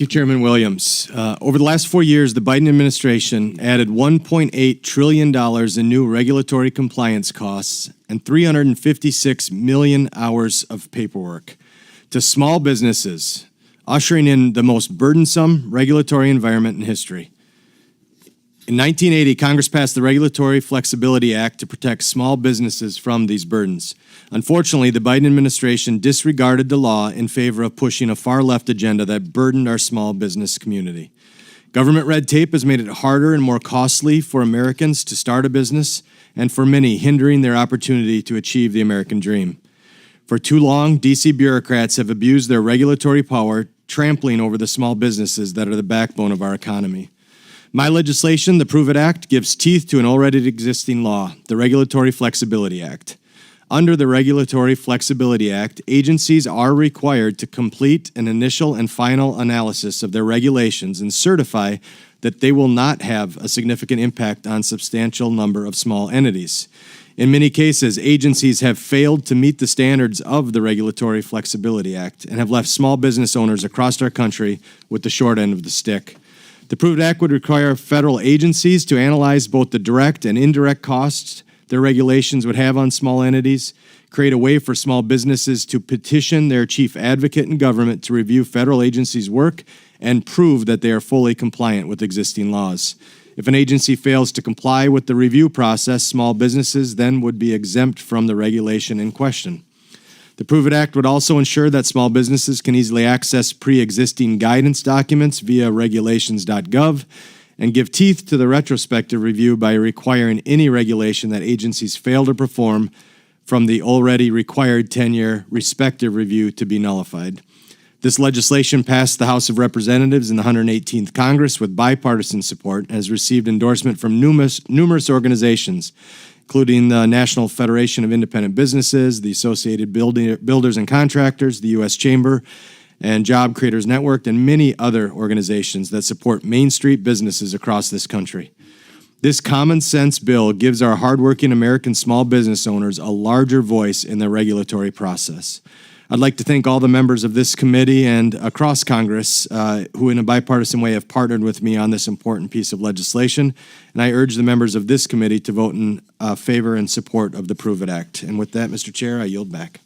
Chairman Williams. Over the last 4 years, the Biden administration added $1.8 trillion in new regulatory compliance costs and 356 million hours of paperwork to small businesses, ushering in the most burdensome regulatory environment in history. In 1980, Congress passed the Regulatory Flexibility Act to protect small businesses from these burdens. Unfortunately, the Biden administration disregarded the law in favor of pushing a far-left agenda that burdened our small business community. Government red tape has made it harder and more costly for Americans to start a business, and for many, hindering their opportunity to achieve the American dream. For too long, D.C. bureaucrats have abused their regulatory power, trampling over the small businesses that are the backbone of our economy. My legislation, the Prove It Act, gives teeth to an already existing law, the Regulatory Flexibility Act. Under the Regulatory Flexibility Act, agencies are required to complete an initial and final analysis of their regulations and certify that they will not have a significant impact on a substantial number of small entities. In many cases, agencies have failed to meet the standards of the Regulatory Flexibility Act and have left small business owners across our country with the short end of the stick. The Prove It Act would require federal agencies to analyze both the direct and indirect costs their regulations would have on small entities, create a way for small businesses to petition their chief advocate in government to review federal agencies' work and prove that they are fully compliant with existing laws. If an agency fails to comply with the review process, small businesses then would be exempt from the regulation in question. The Prove It Act would also ensure that small businesses can easily access pre-existing guidance documents via regulations.gov and give teeth to the retrospective review by requiring any regulation that agencies fail to perform from the already required 10-year respective review to be nullified. This legislation passed the House of Representatives in the 118th Congress with bipartisan support and has received endorsement from numerous organizations, including the National Federation of Independent Businesses, the Associated Builders and Contractors, the U.S. Chamber, and Job Creators Network, and many other organizations that support Main Street businesses across this country. This common sense bill gives our hardworking American small business owners a larger voice in the regulatory process. I'd like to thank all the members of this committee and across Congress who in a bipartisan way have partnered with me on this important piece of legislation, and I urge the members of this committee to vote in favor and support of the Prove It Act. And with that, Mr. Chair, I yield back.